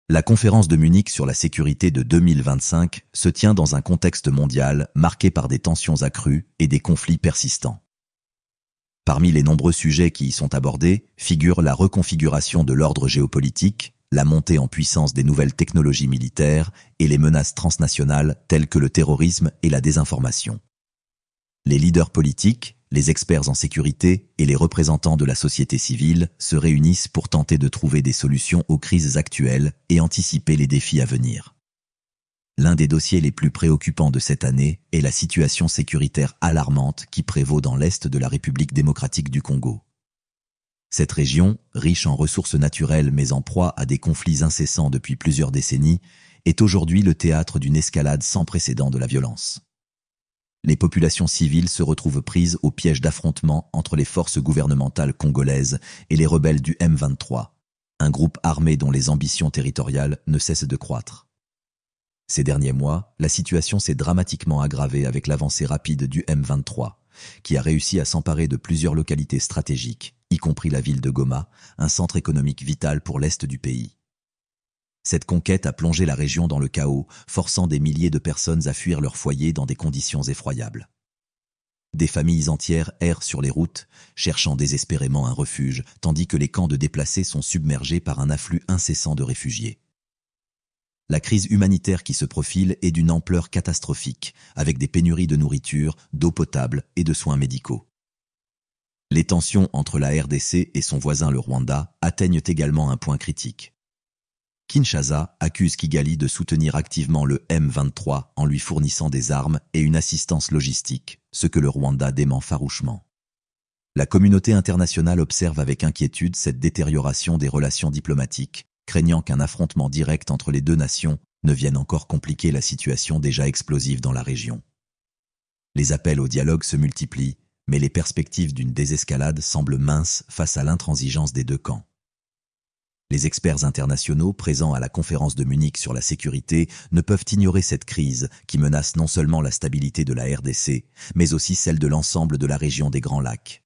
La conférence de Munich sur la sécurité de 2025 se tient dans un contexte mondial marqué par des tensions accrues et des conflits persistants. Parmi les nombreux sujets qui y sont abordés figurent la reconfiguration de l'ordre géopolitique, la montée en puissance des nouvelles technologies militaires et les menaces transnationales telles que le terrorisme et la désinformation. Les leaders politiques, les experts en sécurité et les représentants de la société civile se réunissent pour tenter de trouver des solutions aux crises actuelles et anticiper les défis à venir. L'un des dossiers les plus préoccupants de cette année est la situation sécuritaire alarmante qui prévaut dans l'est de la République démocratique du Congo. Cette région, riche en ressources naturelles mais en proie à des conflits incessants depuis plusieurs décennies, est aujourd'hui le théâtre d'une escalade sans précédent de la violence. Les populations civiles se retrouvent prises au piège d'affrontements entre les forces gouvernementales congolaises et les rebelles du M23, un groupe armé dont les ambitions territoriales ne cessent de croître. Ces derniers mois, la situation s'est dramatiquement aggravée avec l'avancée rapide du M23, qui a réussi à s'emparer de plusieurs localités stratégiques, y compris la ville de Goma, un centre économique vital pour l'est du pays. Cette conquête a plongé la région dans le chaos, forçant des milliers de personnes à fuir leur foyer dans des conditions effroyables. Des familles entières errent sur les routes, cherchant désespérément un refuge, tandis que les camps de déplacés sont submergés par un afflux incessant de réfugiés. La crise humanitaire qui se profile est d'une ampleur catastrophique, avec des pénuries de nourriture, d'eau potable et de soins médicaux. Les tensions entre la RDC et son voisin le Rwanda atteignent également un point critique. Kinshasa accuse Kigali de soutenir activement le M23 en lui fournissant des armes et une assistance logistique, ce que le Rwanda dément farouchement. La communauté internationale observe avec inquiétude cette détérioration des relations diplomatiques, craignant qu'un affrontement direct entre les deux nations ne vienne encore compliquer la situation déjà explosive dans la région. Les appels au dialogue se multiplient, mais les perspectives d'une désescalade semblent minces face à l'intransigeance des deux camps. Les experts internationaux présents à la conférence de Munich sur la sécurité ne peuvent ignorer cette crise qui menace non seulement la stabilité de la RDC, mais aussi celle de l'ensemble de la région des Grands Lacs.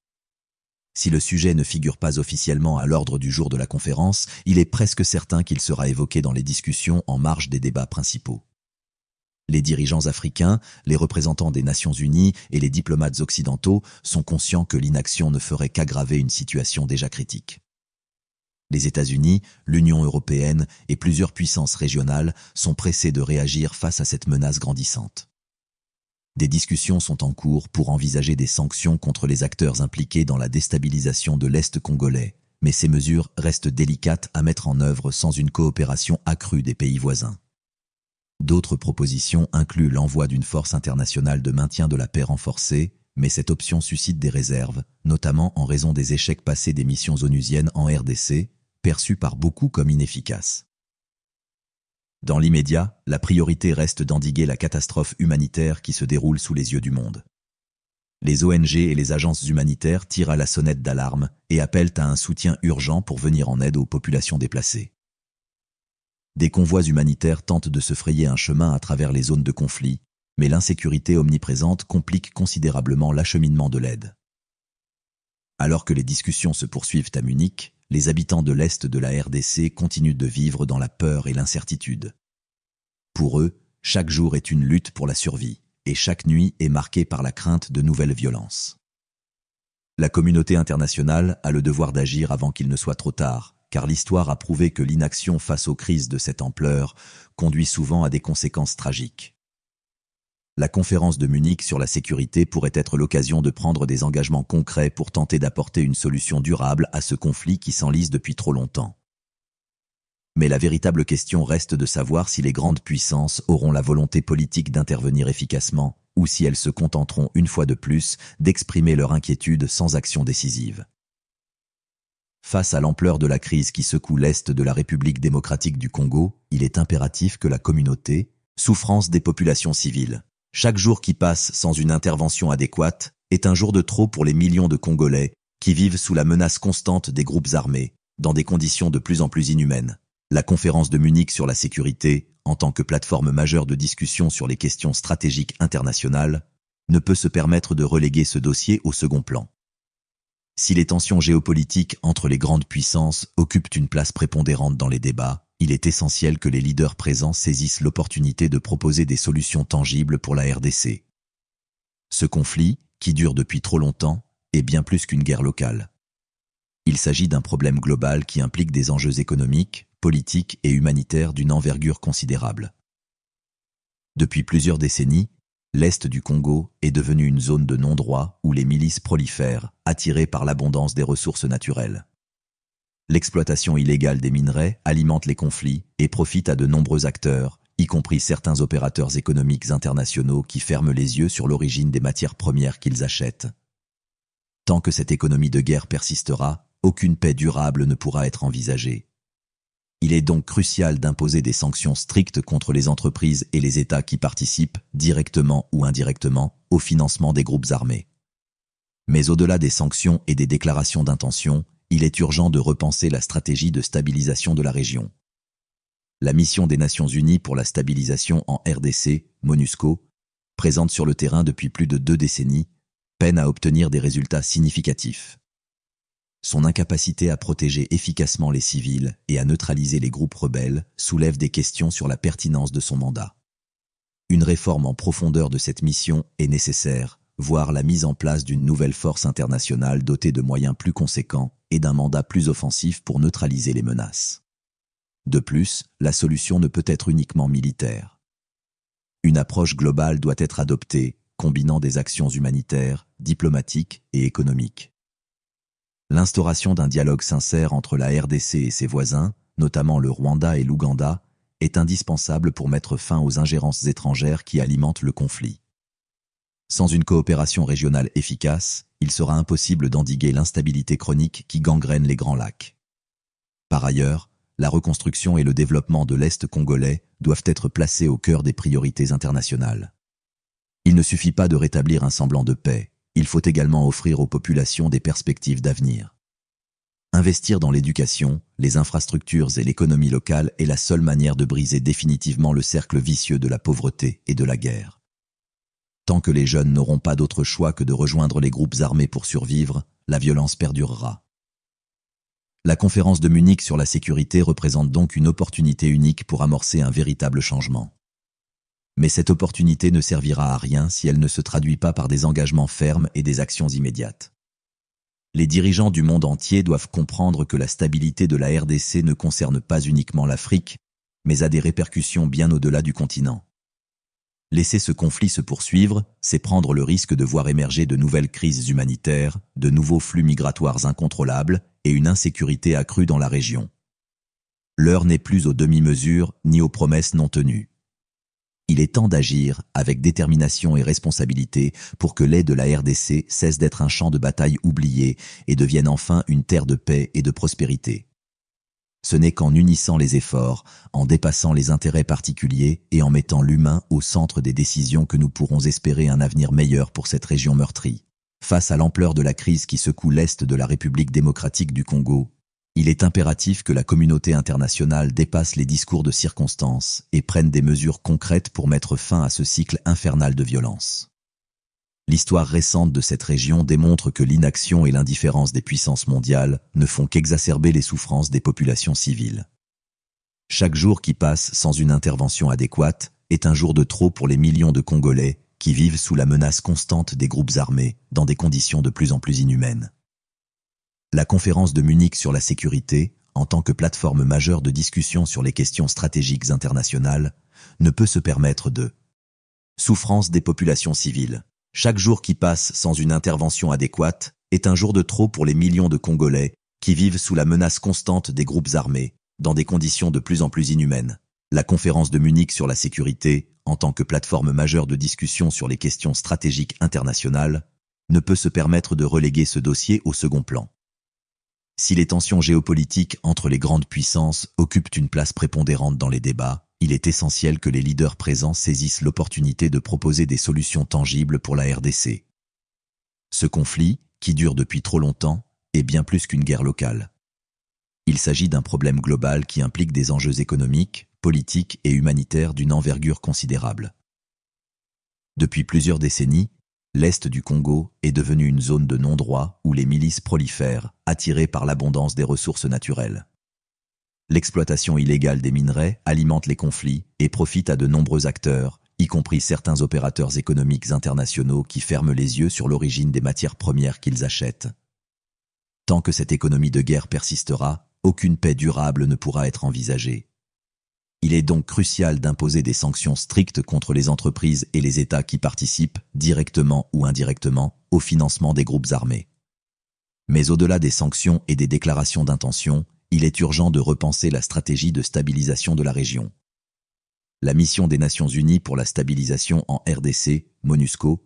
Si le sujet ne figure pas officiellement à l'ordre du jour de la conférence, il est presque certain qu'il sera évoqué dans les discussions en marge des débats principaux. Les dirigeants africains, les représentants des Nations Unies et les diplomates occidentaux sont conscients que l'inaction ne ferait qu'aggraver une situation déjà critique. Les États-Unis, l'Union européenne et plusieurs puissances régionales sont pressés de réagir face à cette menace grandissante. Des discussions sont en cours pour envisager des sanctions contre les acteurs impliqués dans la déstabilisation de l'Est congolais, mais ces mesures restent délicates à mettre en œuvre sans une coopération accrue des pays voisins. D'autres propositions incluent l'envoi d'une force internationale de maintien de la paix renforcée, mais cette option suscite des réserves, notamment en raison des échecs passés des missions onusiennes en RDC, perçues par beaucoup comme inefficaces. Dans l'immédiat, la priorité reste d'endiguer la catastrophe humanitaire qui se déroule sous les yeux du monde. Les ONG et les agences humanitaires tirent à la sonnette d'alarme et appellent à un soutien urgent pour venir en aide aux populations déplacées. Des convois humanitaires tentent de se frayer un chemin à travers les zones de conflit, mais l'insécurité omniprésente complique considérablement l'acheminement de l'aide. Alors que les discussions se poursuivent à Munich, les habitants de l'Est de la RDC continuent de vivre dans la peur et l'incertitude. Pour eux, chaque jour est une lutte pour la survie, et chaque nuit est marquée par la crainte de nouvelles violences. La communauté internationale a le devoir d'agir avant qu'il ne soit trop tard, car l'histoire a prouvé que l'inaction face aux crises de cette ampleur conduit souvent à des conséquences tragiques. La conférence de Munich sur la sécurité pourrait être l'occasion de prendre des engagements concrets pour tenter d'apporter une solution durable à ce conflit qui s'enlise depuis trop longtemps. Mais la véritable question reste de savoir si les grandes puissances auront la volonté politique d'intervenir efficacement ou si elles se contenteront une fois de plus d'exprimer leur inquiétude sans action décisive. Face à l'ampleur de la crise qui secoue l'Est de la République démocratique du Congo, il est impératif que la communauté, souffrance des populations civiles, chaque jour qui passe sans une intervention adéquate est un jour de trop pour les millions de Congolais qui vivent sous la menace constante des groupes armés, dans des conditions de plus en plus inhumaines. La conférence de Munich sur la sécurité, en tant que plateforme majeure de discussion sur les questions stratégiques internationales, ne peut se permettre de reléguer ce dossier au second plan. Si les tensions géopolitiques entre les grandes puissances occupent une place prépondérante dans les débats, Il est essentiel que les leaders présents saisissent l'opportunité de proposer des solutions tangibles pour la RDC. Ce conflit, qui dure depuis trop longtemps, est bien plus qu'une guerre locale. Il s'agit d'un problème global qui implique des enjeux économiques, politiques et humanitaires d'une envergure considérable. Depuis plusieurs décennies, l'Est du Congo est devenu une zone de non-droit où les milices prolifèrent, attirées par l'abondance des ressources naturelles. L'exploitation illégale des minerais alimente les conflits et profite à de nombreux acteurs, y compris certains opérateurs économiques internationaux qui ferment les yeux sur l'origine des matières premières qu'ils achètent. Tant que cette économie de guerre persistera, aucune paix durable ne pourra être envisagée. Il est donc crucial d'imposer des sanctions strictes contre les entreprises et les États qui participent, directement ou indirectement, au financement des groupes armés. Mais au-delà des sanctions et des déclarations d'intention, il est urgent de repenser la stratégie de stabilisation de la région. La mission des Nations Unies pour la stabilisation en RDC, MONUSCO, présente sur le terrain depuis plus de 2 décennies, peine à obtenir des résultats significatifs. Son incapacité à protéger efficacement les civils et à neutraliser les groupes rebelles soulève des questions sur la pertinence de son mandat. Une réforme en profondeur de cette mission est nécessaire, voire la mise en place d'une nouvelle force internationale dotée de moyens plus conséquents et d'un mandat plus offensif pour neutraliser les menaces. De plus, la solution ne peut être uniquement militaire. Une approche globale doit être adoptée, combinant des actions humanitaires, diplomatiques et économiques. L'instauration d'un dialogue sincère entre la RDC et ses voisins, notamment le Rwanda et l'Ouganda, est indispensable pour mettre fin aux ingérences étrangères qui alimentent le conflit. Sans une coopération régionale efficace, il sera impossible d'endiguer l'instabilité chronique qui gangrène les Grands Lacs. Par ailleurs, la reconstruction et le développement de l'Est congolais doivent être placés au cœur des priorités internationales. Il ne suffit pas de rétablir un semblant de paix, il faut également offrir aux populations des perspectives d'avenir. Investir dans l'éducation, les infrastructures et l'économie locale est la seule manière de briser définitivement le cercle vicieux de la pauvreté et de la guerre. Tant que les jeunes n'auront pas d'autre choix que de rejoindre les groupes armés pour survivre, la violence perdurera. La conférence de Munich sur la sécurité représente donc une opportunité unique pour amorcer un véritable changement. Mais cette opportunité ne servira à rien si elle ne se traduit pas par des engagements fermes et des actions immédiates. Les dirigeants du monde entier doivent comprendre que la stabilité de la RDC ne concerne pas uniquement l'Afrique, mais a des répercussions bien au-delà du continent. Laisser ce conflit se poursuivre, c'est prendre le risque de voir émerger de nouvelles crises humanitaires, de nouveaux flux migratoires incontrôlables et une insécurité accrue dans la région. L'heure n'est plus aux demi-mesures ni aux promesses non tenues. Il est temps d'agir avec détermination et responsabilité pour que l'aide de la RDC cesse d'être un champ de bataille oublié et devienne enfin une terre de paix et de prospérité. Ce n'est qu'en unissant les efforts, en dépassant les intérêts particuliers et en mettant l'humain au centre des décisions que nous pourrons espérer un avenir meilleur pour cette région meurtrie. Face à l'ampleur de la crise qui secoue l'Est de la République démocratique du Congo, il est impératif que la communauté internationale dépasse les discours de circonstance et prenne des mesures concrètes pour mettre fin à ce cycle infernal de violence. L'histoire récente de cette région démontre que l'inaction et l'indifférence des puissances mondiales ne font qu'exacerber les souffrances des populations civiles. Chaque jour qui passe sans une intervention adéquate est un jour de trop pour les millions de Congolais qui vivent sous la menace constante des groupes armés dans des conditions de plus en plus inhumaines. La conférence de Munich sur la sécurité, en tant que plateforme majeure de discussion sur les questions stratégiques internationales, ne peut se permettre de souffrance des populations civiles. Chaque jour qui passe sans une intervention adéquate est un jour de trop pour les millions de Congolais qui vivent sous la menace constante des groupes armés, dans des conditions de plus en plus inhumaines. La conférence de Munich sur la sécurité, en tant que plateforme majeure de discussion sur les questions stratégiques internationales, ne peut se permettre de reléguer ce dossier au second plan. Si les tensions géopolitiques entre les grandes puissances occupent une place prépondérante dans les débats, il est essentiel que les leaders présents saisissent l'opportunité de proposer des solutions tangibles pour la RDC. Ce conflit, qui dure depuis trop longtemps, est bien plus qu'une guerre locale. Il s'agit d'un problème global qui implique des enjeux économiques, politiques et humanitaires d'une envergure considérable. Depuis plusieurs décennies, l'Est du Congo est devenu une zone de non-droit où les milices prolifèrent, attirées par l'abondance des ressources naturelles. L'exploitation illégale des minerais alimente les conflits et profite à de nombreux acteurs, y compris certains opérateurs économiques internationaux qui ferment les yeux sur l'origine des matières premières qu'ils achètent. Tant que cette économie de guerre persistera, aucune paix durable ne pourra être envisagée. Il est donc crucial d'imposer des sanctions strictes contre les entreprises et les États qui participent, directement ou indirectement, au financement des groupes armés. Mais au-delà des sanctions et des déclarations d'intention, il est urgent de repenser la stratégie de stabilisation de la région. La mission des Nations Unies pour la stabilisation en RDC, MONUSCO,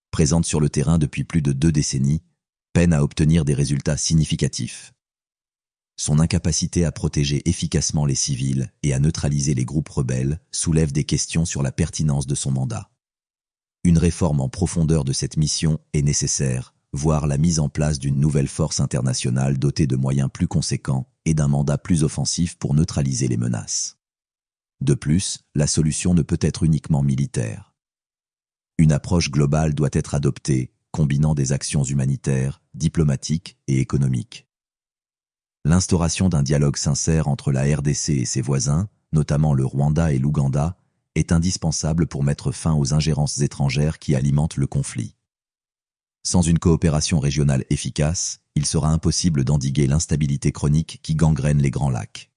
présente sur le terrain depuis plus de 2 décennies, peine à obtenir des résultats significatifs. Son incapacité à protéger efficacement les civils et à neutraliser les groupes rebelles soulève des questions sur la pertinence de son mandat. Une réforme en profondeur de cette mission est nécessaire, voire la mise en place d'une nouvelle force internationale dotée de moyens plus conséquents et d'un mandat plus offensif pour neutraliser les menaces. De plus, la solution ne peut être uniquement militaire. Une approche globale doit être adoptée, combinant des actions humanitaires, diplomatiques et économiques. L'instauration d'un dialogue sincère entre la RDC et ses voisins, notamment le Rwanda et l'Ouganda, est indispensable pour mettre fin aux ingérences étrangères qui alimentent le conflit. Sans une coopération régionale efficace, il sera impossible d'endiguer l'instabilité chronique qui gangrène les Grands Lacs.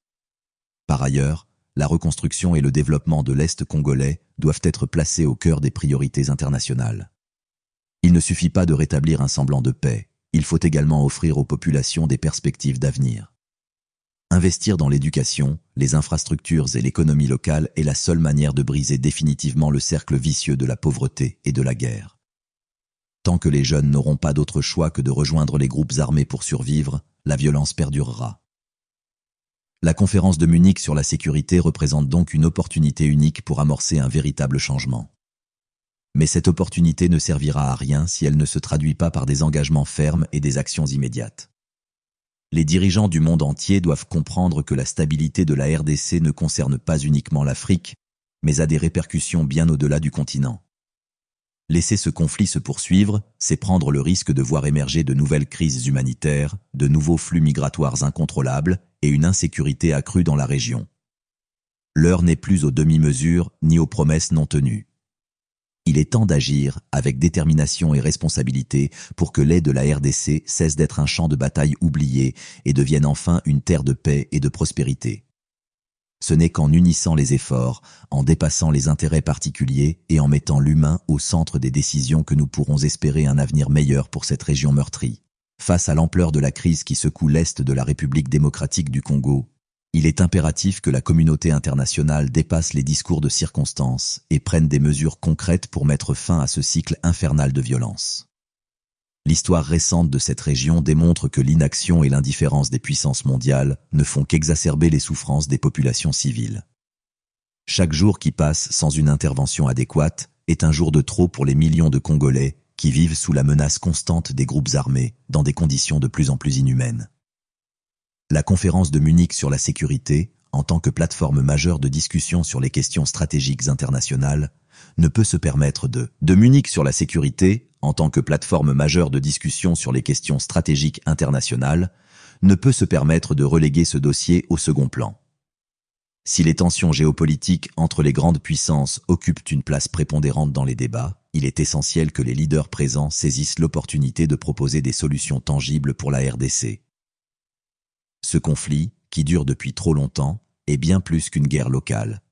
Par ailleurs, la reconstruction et le développement de l'Est congolais doivent être placés au cœur des priorités internationales. Il ne suffit pas de rétablir un semblant de paix. Il faut également offrir aux populations des perspectives d'avenir. Investir dans l'éducation, les infrastructures et l'économie locale est la seule manière de briser définitivement le cercle vicieux de la pauvreté et de la guerre. Tant que les jeunes n'auront pas d'autre choix que de rejoindre les groupes armés pour survivre, la violence perdurera. La conférence de Munich sur la sécurité représente donc une opportunité unique pour amorcer un véritable changement. Mais cette opportunité ne servira à rien si elle ne se traduit pas par des engagements fermes et des actions immédiates. Les dirigeants du monde entier doivent comprendre que la stabilité de la RDC ne concerne pas uniquement l'Afrique, mais a des répercussions bien au-delà du continent. Laisser ce conflit se poursuivre, c'est prendre le risque de voir émerger de nouvelles crises humanitaires, de nouveaux flux migratoires incontrôlables et une insécurité accrue dans la région. L'heure n'est plus aux demi-mesures ni aux promesses non tenues. Il est temps d'agir avec détermination et responsabilité pour que l'aide de la RDC cesse d'être un champ de bataille oublié et devienne enfin une terre de paix et de prospérité. Ce n'est qu'en unissant les efforts, en dépassant les intérêts particuliers et en mettant l'humain au centre des décisions que nous pourrons espérer un avenir meilleur pour cette région meurtrie. Face à l'ampleur de la crise qui secoue l'Est de la République démocratique du Congo, il est impératif que la communauté internationale dépasse les discours de circonstance et prenne des mesures concrètes pour mettre fin à ce cycle infernal de violence. L'histoire récente de cette région démontre que l'inaction et l'indifférence des puissances mondiales ne font qu'exacerber les souffrances des populations civiles. Chaque jour qui passe sans une intervention adéquate est un jour de trop pour les millions de Congolais qui vivent sous la menace constante des groupes armés dans des conditions de plus en plus inhumaines. La conférence de Munich sur la sécurité, en tant que plateforme majeure de discussion sur les questions stratégiques internationales, ne peut se permettre de Munich sur la sécurité, en tant que plateforme majeure de discussion sur les questions stratégiques internationales, ne peut se permettre de reléguer ce dossier au second plan. Si les tensions géopolitiques entre les grandes puissances occupent une place prépondérante dans les débats, il est essentiel que les leaders présents saisissent l'opportunité de proposer des solutions tangibles pour la RDC. Ce conflit, qui dure depuis trop longtemps, est bien plus qu'une guerre locale.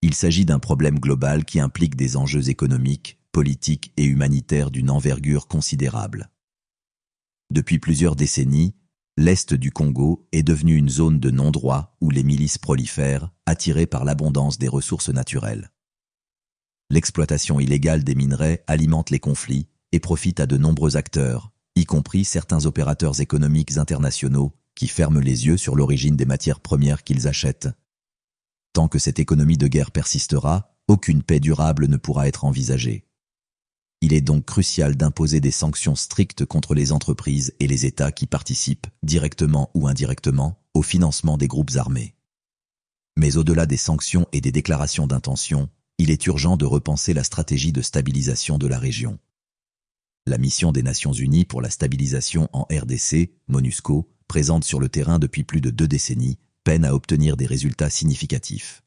Il s'agit d'un problème global qui implique des enjeux économiques, politiques et humanitaires d'une envergure considérable. Depuis plusieurs décennies, l'Est du Congo est devenu une zone de non-droit où les milices prolifèrent, attirées par l'abondance des ressources naturelles. L'exploitation illégale des minerais alimente les conflits et profite à de nombreux acteurs, y compris certains opérateurs économiques internationaux qui ferment les yeux sur l'origine des matières premières qu'ils achètent. Tant que cette économie de guerre persistera, aucune paix durable ne pourra être envisagée. Il est donc crucial d'imposer des sanctions strictes contre les entreprises et les États qui participent, directement ou indirectement, au financement des groupes armés. Mais au-delà des sanctions et des déclarations d'intention, il est urgent de repenser la stratégie de stabilisation de la région. La mission des Nations Unies pour la stabilisation en RDC, MONUSCO, présente sur le terrain depuis plus de 2 décennies, peine à obtenir des résultats significatifs.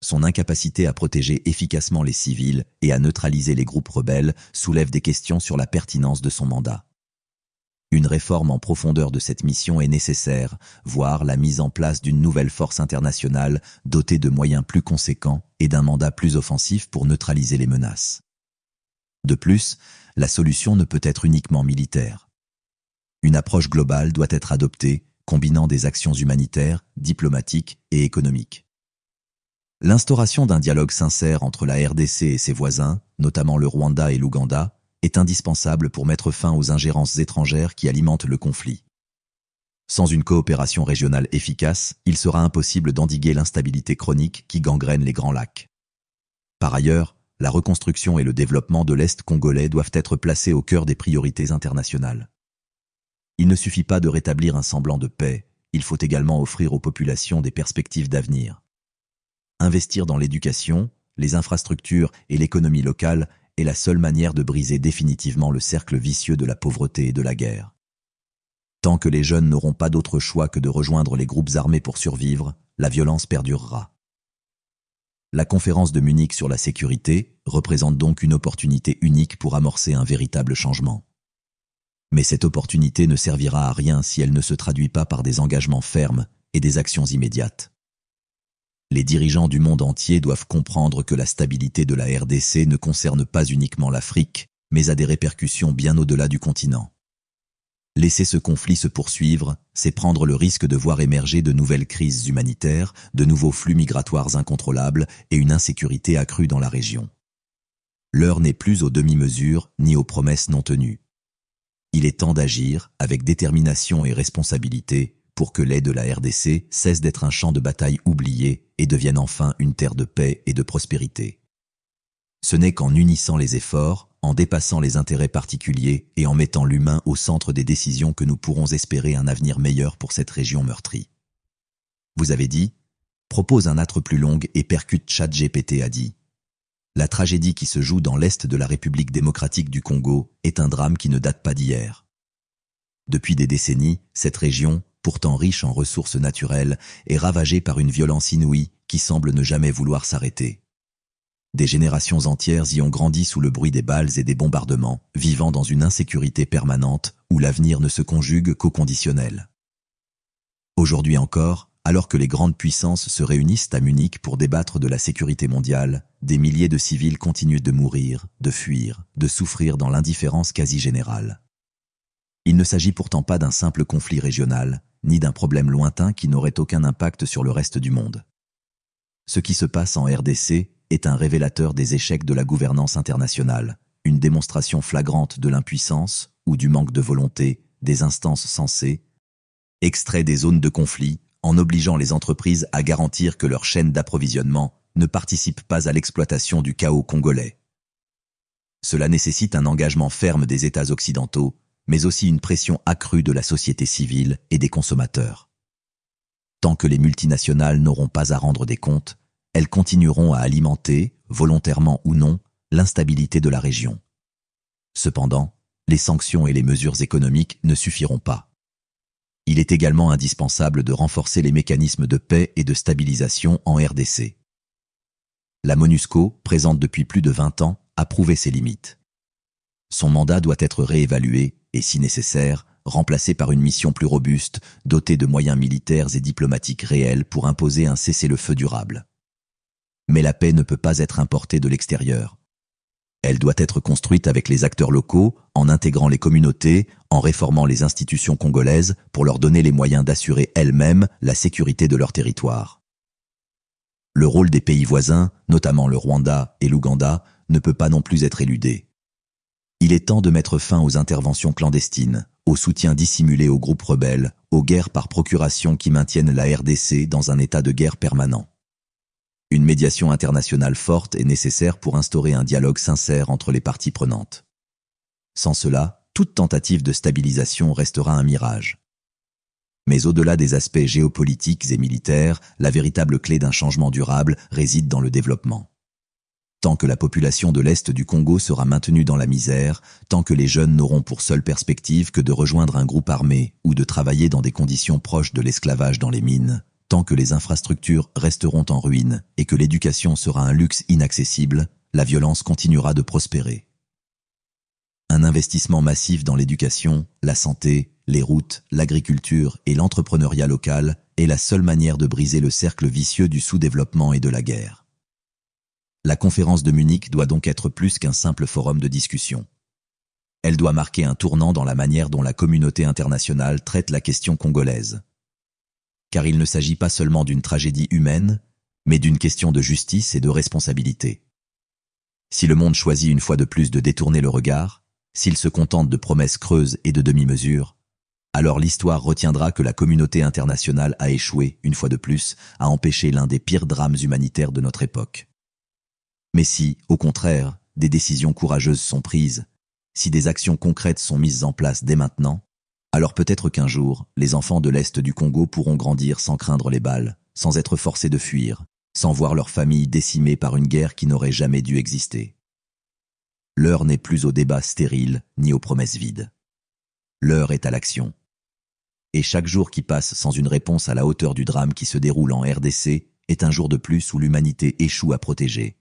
Son incapacité à protéger efficacement les civils et à neutraliser les groupes rebelles soulève des questions sur la pertinence de son mandat. Une réforme en profondeur de cette mission est nécessaire, voire la mise en place d'une nouvelle force internationale dotée de moyens plus conséquents et d'un mandat plus offensif pour neutraliser les menaces. De plus, la solution ne peut être uniquement militaire. Une approche globale doit être adoptée, combinant des actions humanitaires, diplomatiques et économiques. L'instauration d'un dialogue sincère entre la RDC et ses voisins, notamment le Rwanda et l'Ouganda, est indispensable pour mettre fin aux ingérences étrangères qui alimentent le conflit. Sans une coopération régionale efficace, il sera impossible d'endiguer l'instabilité chronique qui gangrène les Grands Lacs. Par ailleurs, la reconstruction et le développement de l'Est congolais doivent être placés au cœur des priorités internationales. Il ne suffit pas de rétablir un semblant de paix, il faut également offrir aux populations des perspectives d'avenir. Investir dans l'éducation, les infrastructures et l'économie locale est la seule manière de briser définitivement le cercle vicieux de la pauvreté et de la guerre. Tant que les jeunes n'auront pas d'autre choix que de rejoindre les groupes armés pour survivre, la violence perdurera. La conférence de Munich sur la sécurité représente donc une opportunité unique pour amorcer un véritable changement. Mais cette opportunité ne servira à rien si elle ne se traduit pas par des engagements fermes et des actions immédiates. Les dirigeants du monde entier doivent comprendre que la stabilité de la RDC ne concerne pas uniquement l'Afrique, mais a des répercussions bien au-delà du continent. Laisser ce conflit se poursuivre, c'est prendre le risque de voir émerger de nouvelles crises humanitaires, de nouveaux flux migratoires incontrôlables et une insécurité accrue dans la région. L'heure n'est plus aux demi-mesures ni aux promesses non tenues. Il est temps d'agir avec détermination et responsabilité pour que l'aide de la RDC cesse d'être un champ de bataille oublié et devienne enfin une terre de paix et de prospérité. Ce n'est qu'en unissant les efforts, en dépassant les intérêts particuliers et en mettant l'humain au centre des décisions que nous pourrons espérer un avenir meilleur pour cette région meurtrie. Vous avez dit, propose un âtre plus longue et percute ChatGPT a dit. La tragédie qui se joue dans l'est de la République démocratique du Congo est un drame qui ne date pas d'hier. Depuis des décennies, cette région, pourtant riche en ressources naturelles, est ravagée par une violence inouïe qui semble ne jamais vouloir s'arrêter. Des générations entières y ont grandi sous le bruit des balles et des bombardements, vivant dans une insécurité permanente où l'avenir ne se conjugue qu'au conditionnel. Aujourd'hui encore, alors que les grandes puissances se réunissent à Munich pour débattre de la sécurité mondiale, des milliers de civils continuent de mourir, de fuir, de souffrir dans l'indifférence quasi générale. Il ne s'agit pourtant pas d'un simple conflit régional, ni d'un problème lointain qui n'aurait aucun impact sur le reste du monde. Ce qui se passe en RDC est un révélateur des échecs de la gouvernance internationale, une démonstration flagrante de l'impuissance ou du manque de volonté des instances censées, extrait des zones de conflit en obligeant les entreprises à garantir que leur chaîne d'approvisionnement ne participe pas à l'exploitation du chaos congolais. Cela nécessite un engagement ferme des États occidentaux, mais aussi une pression accrue de la société civile et des consommateurs. Tant que les multinationales n'auront pas à rendre des comptes, elles continueront à alimenter, volontairement ou non, l'instabilité de la région. Cependant, les sanctions et les mesures économiques ne suffiront pas. Il est également indispensable de renforcer les mécanismes de paix et de stabilisation en RDC. La MONUSCO, présente depuis plus de 20 ans, a prouvé ses limites. Son mandat doit être réévalué et, si nécessaire, remplacé par une mission plus robuste, dotée de moyens militaires et diplomatiques réels pour imposer un cessez-le-feu durable. Mais la paix ne peut pas être importée de l'extérieur. Elle doit être construite avec les acteurs locaux, en intégrant les communautés, en réformant les institutions congolaises pour leur donner les moyens d'assurer elles-mêmes la sécurité de leur territoire. Le rôle des pays voisins, notamment le Rwanda et l'Ouganda, ne peut pas non plus être éludé. Il est temps de mettre fin aux interventions clandestines, au soutien dissimulé aux groupes rebelles, aux guerres par procuration qui maintiennent la RDC dans un état de guerre permanent. Une médiation internationale forte est nécessaire pour instaurer un dialogue sincère entre les parties prenantes. Sans cela, toute tentative de stabilisation restera un mirage. Mais au-delà des aspects géopolitiques et militaires, la véritable clé d'un changement durable réside dans le développement. Tant que la population de l'Est du Congo sera maintenue dans la misère, tant que les jeunes n'auront pour seule perspective que de rejoindre un groupe armé ou de travailler dans des conditions proches de l'esclavage dans les mines, Tant que les infrastructures resteront en ruine et que l'éducation sera un luxe inaccessible, la violence continuera de prospérer. Un investissement massif dans l'éducation, la santé, les routes, l'agriculture et l'entrepreneuriat local est la seule manière de briser le cercle vicieux du sous-développement et de la guerre. La conférence de Munich doit donc être plus qu'un simple forum de discussion. Elle doit marquer un tournant dans la manière dont la communauté internationale traite la question congolaise. Car il ne s'agit pas seulement d'une tragédie humaine, mais d'une question de justice et de responsabilité. Si le monde choisit une fois de plus de détourner le regard, s'il se contente de promesses creuses et de demi-mesures, alors l'histoire retiendra que la communauté internationale a échoué, une fois de plus, à empêcher l'un des pires drames humanitaires de notre époque. Mais si, au contraire, des décisions courageuses sont prises, si des actions concrètes sont mises en place dès maintenant, alors peut-être qu'un jour, les enfants de l'Est du Congo pourront grandir sans craindre les balles, sans être forcés de fuir, sans voir leur famille décimée par une guerre qui n'aurait jamais dû exister. L'heure n'est plus aux débats stériles ni aux promesses vides. L'heure est à l'action. Et chaque jour qui passe sans une réponse à la hauteur du drame qui se déroule en RDC est un jour de plus où l'humanité échoue à protéger,